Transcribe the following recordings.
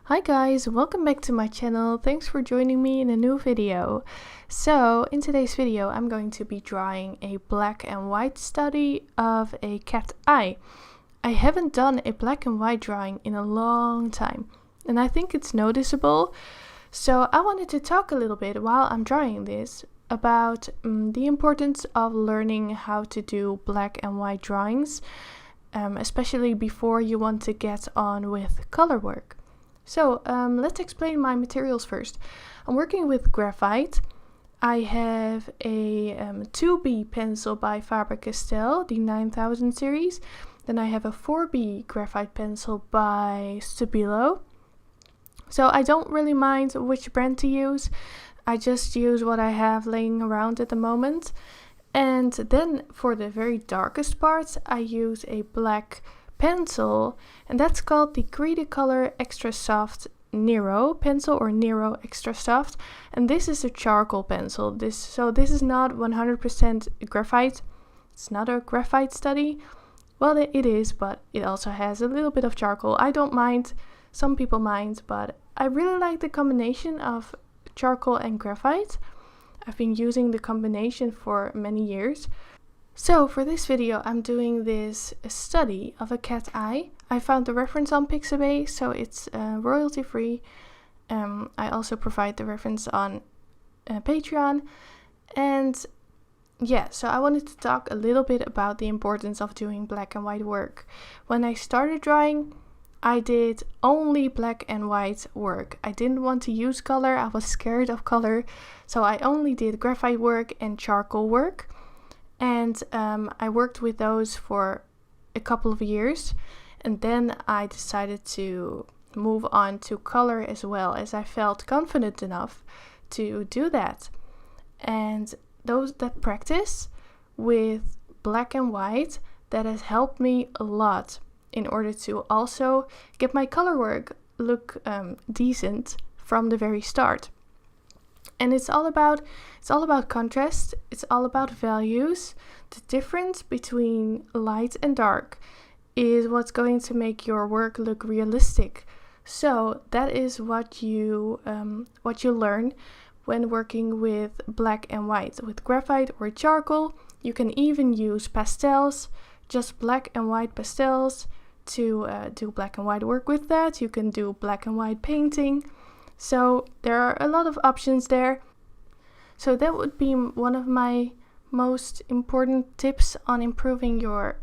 Hi guys, welcome back to my channel. Thanks for joining me in a new video. So in today's video I'm going to be drawing a black and white study of a cat eye. I haven't done a black and white drawing in a long time and I think it's noticeable. So I wanted to talk a little bit while I'm drawing this about the importance of learning how to do black and white drawings, especially before you want to get on with color work. So let's explain my materials first. I'm working with graphite. I have a 2B pencil by Faber-Castell, the 9000 series. Then I have a 4B graphite pencil by Stabilo. So I don't really mind which brand to use. I just use what I have laying around at the moment. And then for the very darkest parts, I use a black pencil, and that's called the Cretacolor Extra Soft Nero pencil, or Nero Extra Soft, and this is a charcoal pencil. This is not 100% graphite. It's not a graphite study. Well, it is, but it also has a little bit of charcoal. I don't mind. Some people mind, but I really like the combination of charcoal and graphite. I've been using the combination for many years. So for this video I'm doing this study of a cat eye. I found the reference on Pixabay, so it's royalty free. I also provide the reference on Patreon. And yeah, so I wanted to talk a little bit about the importance of doing black and white work. When I started drawing, I did only black and white work. I didn't want to use color. I was scared of color. So I only did graphite work and charcoal work. And I worked with those for a couple of years, and then I decided to move on to color as well, as I felt confident enough to do that. And that practice with black and white, that has helped me a lot in order to also get my color work look decent from the very start. And it's all about contrast. It's all about values. The difference between light and dark is what's going to make your work look realistic. So that is what you learn when working with black and white. With graphite or charcoal, you can even use pastels, just black and white pastels, to do black and white work with that. You can do black and white painting. So there are a lot of options there. So that would be one of my most important tips on improving your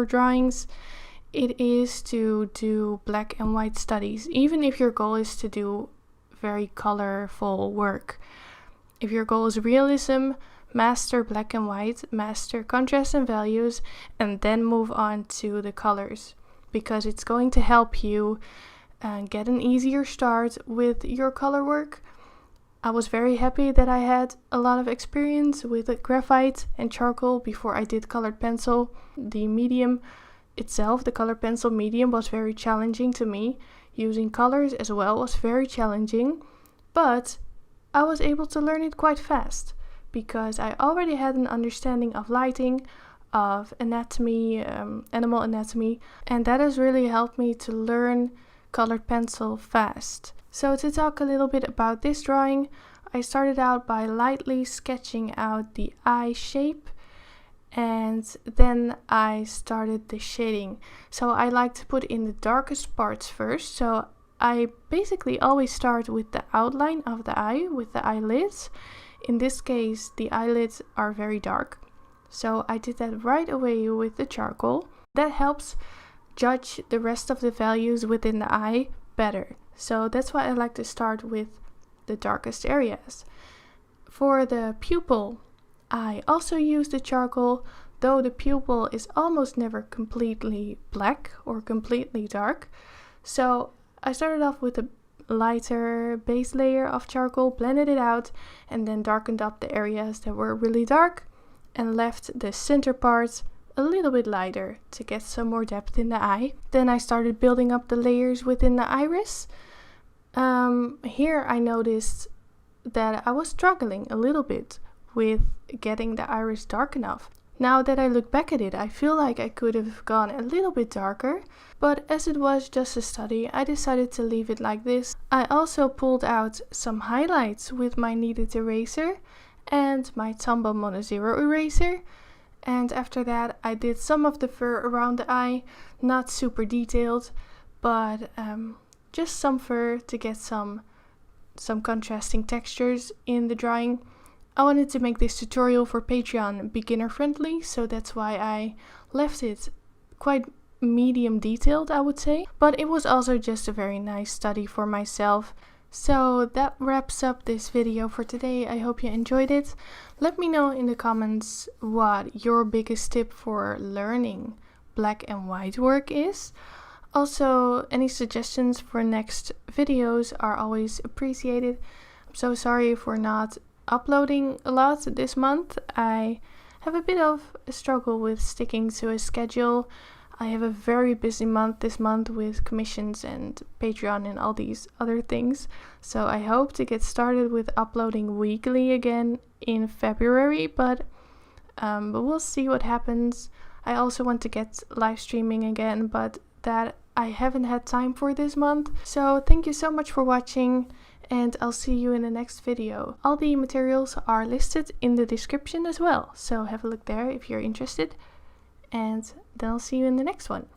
drawings. It is to do black and white studies, even if your goal is to do very colorful work. If your goal is realism, master black and white, master contrast and values, and then move on to the colors, because it's going to help you get an easier start with your color work. I was very happy that I had a lot of experience with graphite and charcoal before I did colored pencil. The medium itself, the colored pencil medium, was very challenging to me. Using colors as well was very challenging, but I was able to learn it quite fast because I already had an understanding of lighting, of anatomy, animal anatomy, and that has really helped me to learn colored pencil fast. So to talk a little bit about this drawing, I started out by lightly sketching out the eye shape, and then I started the shading. So I like to put in the darkest parts first. So I basically always start with the outline of the eye, with the eyelids. In this case, the eyelids are very dark. So I did that right away with the charcoal. That helps judge the rest of the values within the eye better. So that's why I like to start with the darkest areas. For the pupil, I also use the charcoal, though the pupil is almost never completely black or completely dark. So I started off with a lighter base layer of charcoal, blended it out, and then darkened up the areas that were really dark and left the center part a little bit lighter to get some more depth in the eye. Then I started building up the layers within the iris. Here I noticed that I was struggling a little bit with getting the iris dark enough. Now that I look back at it, I feel like I could have gone a little bit darker, but as it was just a study, I decided to leave it like this. I also pulled out some highlights with my kneaded eraser and my Tombow Mono Zero eraser, and after that I did some of the fur around the eye, not super detailed, but just some fur to get some contrasting textures in the drawing. I wanted to make this tutorial for Patreon beginner friendly, so that's why I left it quite medium detailed, I would say. But it was also just a very nice study for myself. So that wraps up this video for today. I hope you enjoyed it. Let me know in the comments what your biggest tip for learning black and white work is. Also, any suggestions for next videos are always appreciated. I'm so sorry for not uploading a lot this month. I have a bit of a struggle with sticking to a schedule. I have a very busy month this month with commissions and Patreon and all these other things. So I hope to get started with uploading weekly again in February, but we'll see what happens. I also want to get live streaming again, but that I haven't had time for this month. So thank you so much for watching, and I'll see you in the next video. All the materials are listed in the description as well, so have a look there if you're interested, and then I'll see you in the next one.